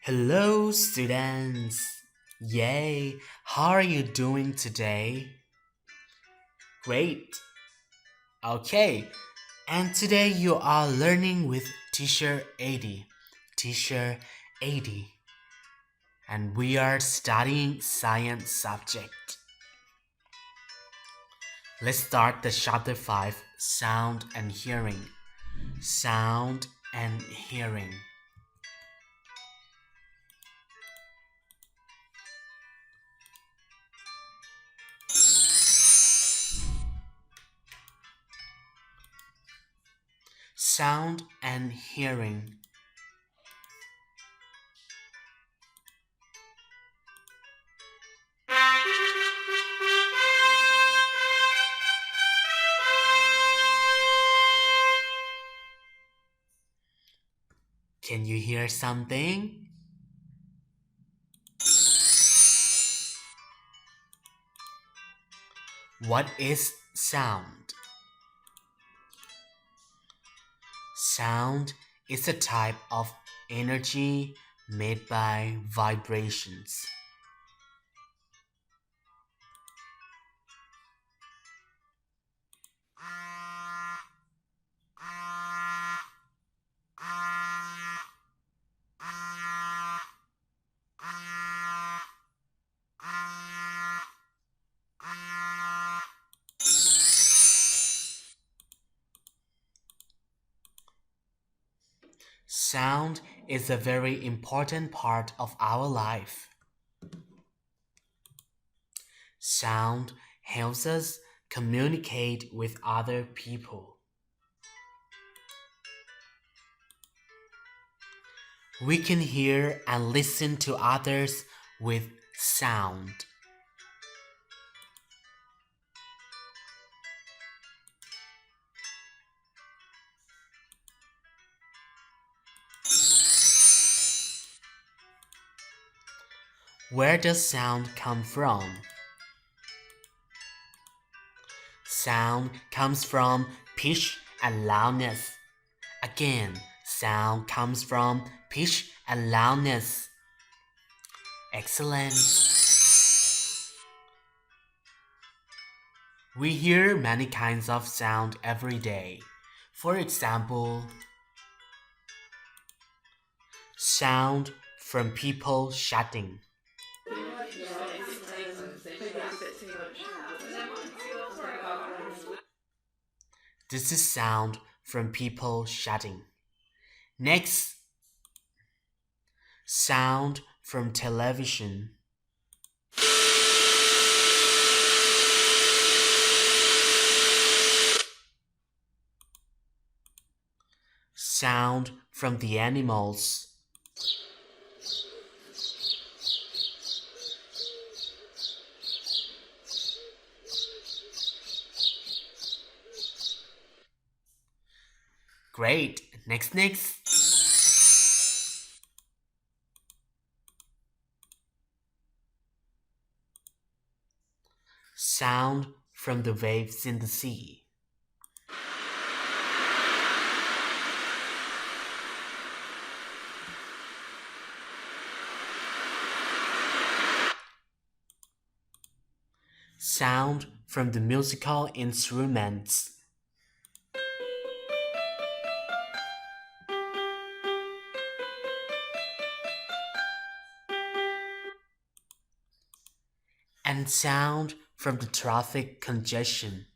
Hello, students! Yay! How are you doing today? Great! Okay, and today you are learning with Teacher 80. Teacher 80. And we are studying science subject. Let's start the chapter 5, Sound and Hearing. Sound and Hearing. Sound and Hearing. Can you hear something? What is sound? Sound is a type of energy made by vibrations. Sound is a very important part of our life. Sound helps us communicate with other people. We can hear and listen to others with sound. Where does sound come from? Sound comes from pitch and loudness. Again, sound comes from pitch and loudness. Excellent. We hear many kinds of sound every day. For example, sound from people shouting. This is sound from people shouting. Next, sound from television. Sound from the animals. Great. Next. Sound from the waves in the sea. Sound from the musical instruments. And sound from the traffic congestion.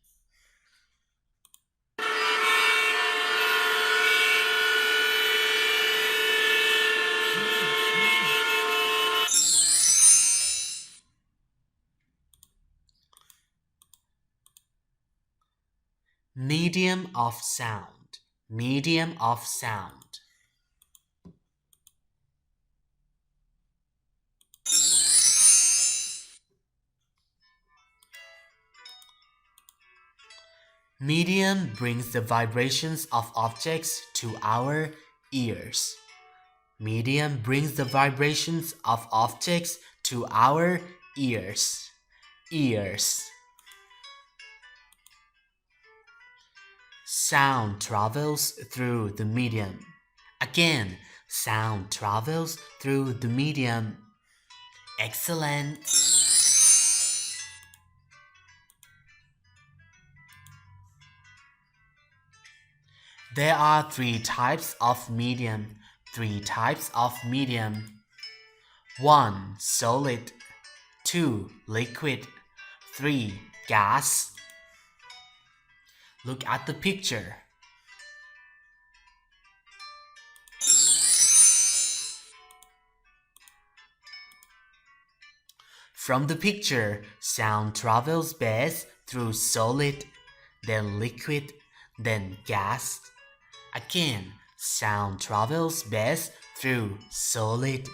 Medium of sound. Medium of sound. Medium brings the vibrations of objects to our ears. Medium brings the vibrations of objects to our ears. Ears. Sound travels through the medium. Again, Sound travels through the medium. Excellent. There are three types of medium. Three types of medium. 1. Solid. 2. Liquid. 3. Gas. Look at the picture. From the picture, sound travels best through solid, then liquid, then gas. Again, sound travels best through solid,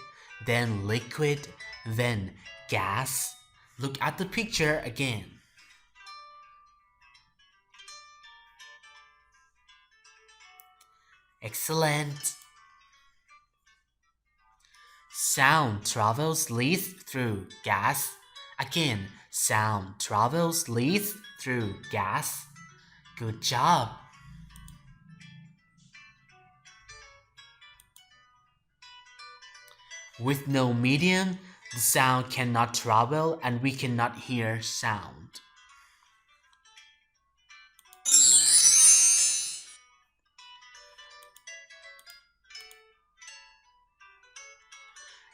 then liquid, then gas. Look at the picture again. Excellent. Sound travels least through gas. Again, sound travels least through gas. Good job. With no medium, the sound cannot travel and we cannot hear sound.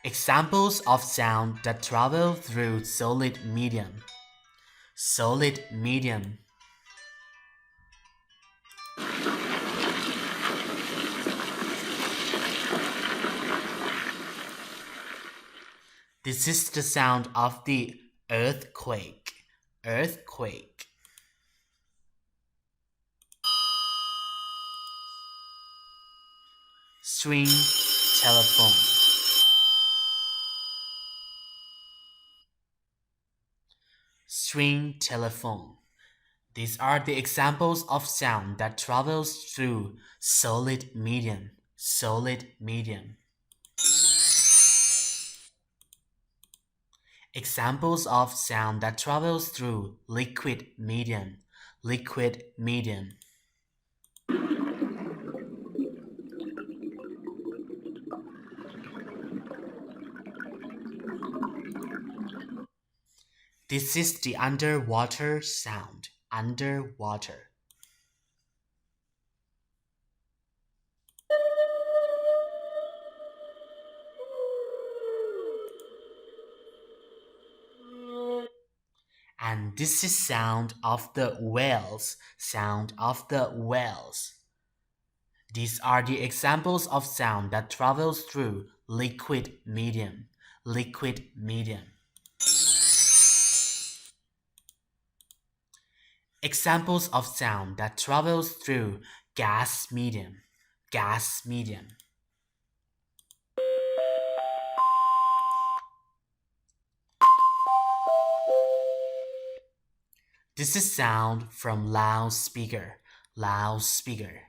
Examples of sound that travel through solid medium. Solid medium. This is the sound of the earthquake. Earthquake. String telephone. String telephone. These are the examples of sound that travels through solid medium. Solid medium. Examples of sound that travels through liquid medium. Liquid medium. This is the underwater sound. Underwater. And this is sound of the whales. Sound of the whales. These are the examples of sound that travels through liquid medium. Liquid medium. Examples of sound that travels through gas medium. Gas medium. This is sound from loudspeaker. Loudspeaker.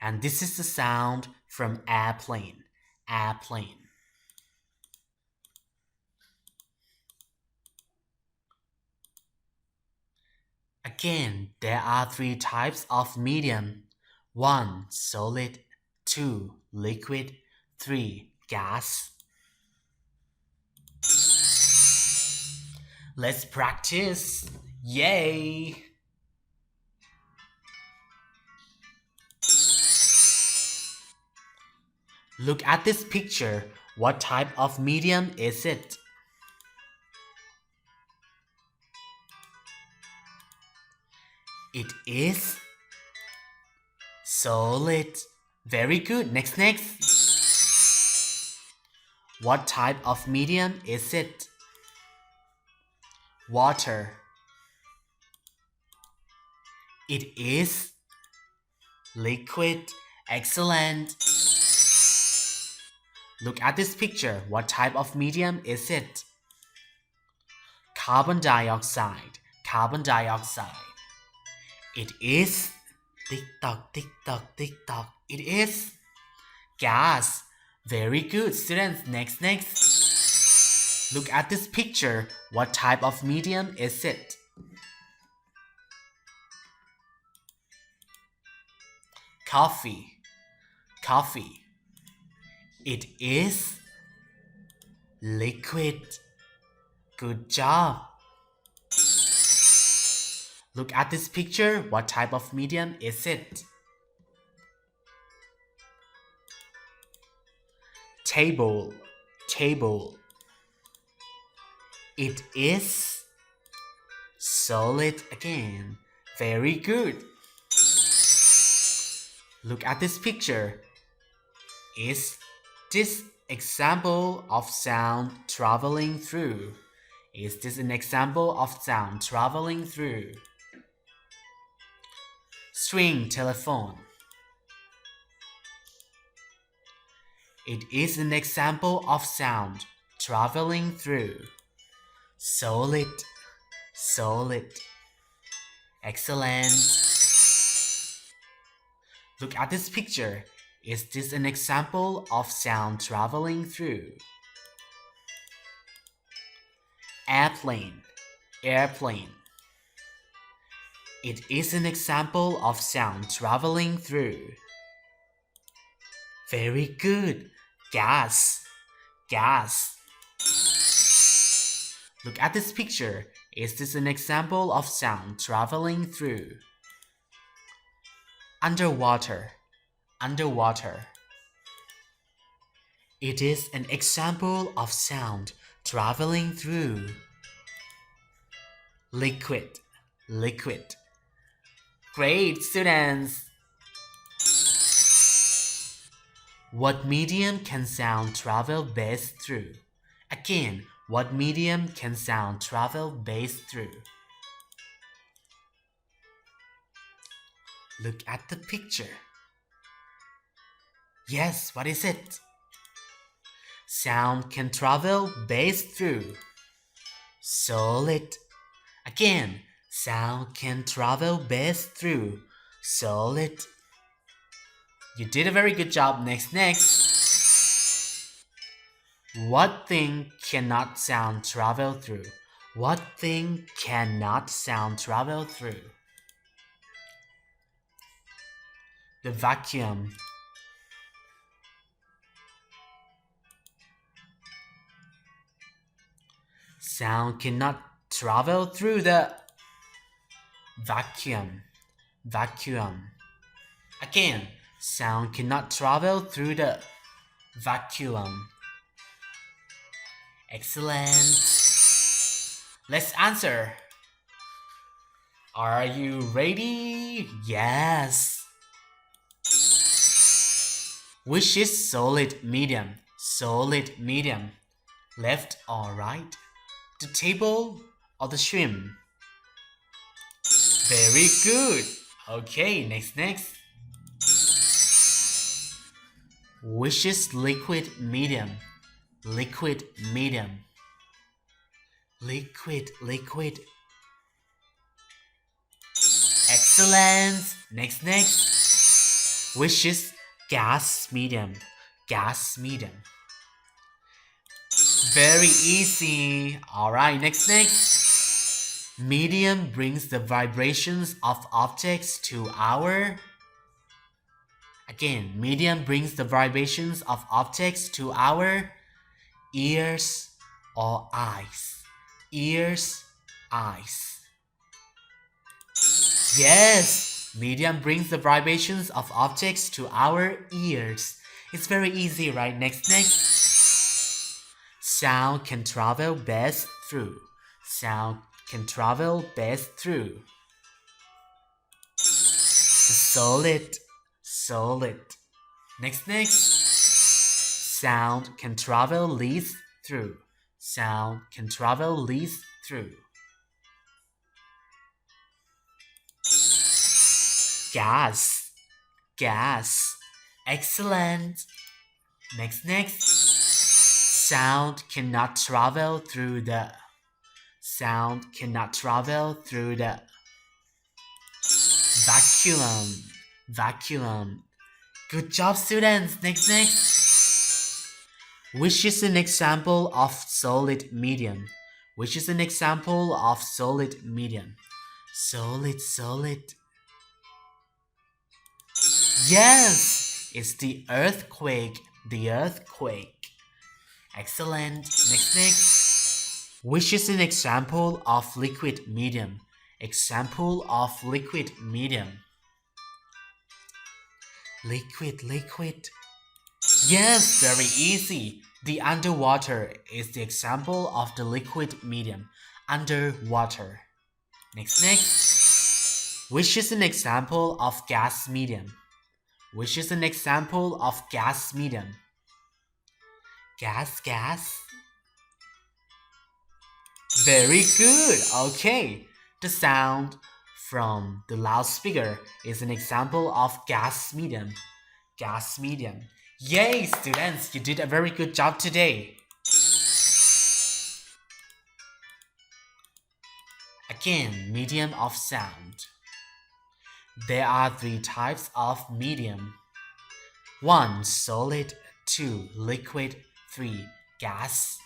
And this is the sound from airplane. Airplane. Again, there are three types of medium. 1. Solid. 2. Liquid. 3. Gas. Let's practice. Yay! Look at this picture. What type of medium is it? It is solid. Very good. Next. What type of medium is it? Water. It is liquid. Excellent. Look at this picture. What type of medium is it? Carbon dioxide. Carbon dioxide. It is tick tock, tick tock, tick tock. It is gas. Very good, students. Next. Look at this picture. what type of medium is it? Coffee. Coffee. It is liquid. Good job. Look at this picture. What type of medium is it? Table. Table. It is solid again. Very good. Look at this picture. Is this example of sound traveling through? Is this an example of sound traveling through? String telephone. It is an example of sound traveling through. Solid. Solid. Excellent. Look at this picture. Is this an example of sound traveling through? Airplane. Airplane. It is an example of sound traveling through. Very good. Gas. Gas. Look at this picture. Is this an example of sound traveling through? Underwater. Underwater. It is an example of sound traveling through. Liquid. Liquid. Great, students! What medium can sound travel best through? Again, what medium can sound travel best through? Look at the picture. Yes, what is it? Sound can travel best through. Solid. Again, sound can travel best through. Solid. You did a very good job. Next. What thing cannot sound travel through? What thing cannot sound travel through? The vacuum. Sound cannot travel through the vacuum. Vacuum. Again, sound cannot travel through the vacuum. Excellent. Let's answer. Are you ready? Yes. Which is solid medium? Solid medium. Left or right? The table or the shrimp? Very good. Okay, next. Which is liquid medium? Liquid medium. Liquid. Excellent. Next. Which is gas medium? Gas medium. Very easy. Alright, next. Medium brings the vibrations of objects to our... Again, medium brings the vibrations of objects to our ears or eyes. Ears, eyes. Yes, medium brings the vibrations of objects to our ears. It's very easy, right? Next. Sound can travel best through. Sound can travel best through. Solid. Next. Sound can travel least through. Sound can travel least through. Gas. Excellent. Next. Sound cannot travel through the. Sound cannot travel through the vacuum. Good job, students. Next. Which is an example of solid medium? which is an example of solid medium. Solid, solid. Yes, it's the earthquake. The earthquake. Excellent. Next. Which is an example of liquid medium. Example of liquid medium. Liquid, liquid. Yes, very easy. The underwater is the example of the liquid medium. Underwater. Next. Which is an example of gas medium. Which is an example of gas medium. Gas, gas. Very good. Okay. The sound from the loudspeaker is an example of gas medium. Gas medium. Yay, students, you did a very good job today. Again, medium of sound. There are 3 types of medium. 1. Solid. 2. Liquid. 3. Gas.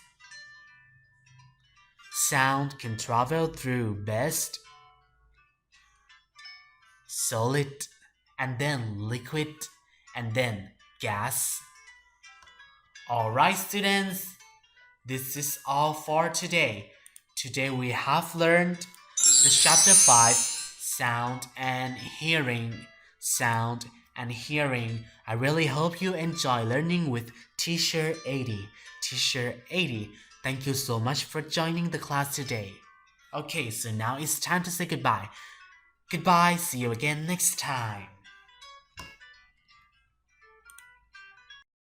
Sound can travel through best solid, and then liquid, and then gas. Alright, students, this is all for today. Today we have learned the chapter 5, sound and hearing. Sound and hearing. I really hope you enjoy learning with Teacher 80. Teacher 80, thank you so much for joining the class today. Okay, so now it's time to say goodbye. Goodbye, see you again next time.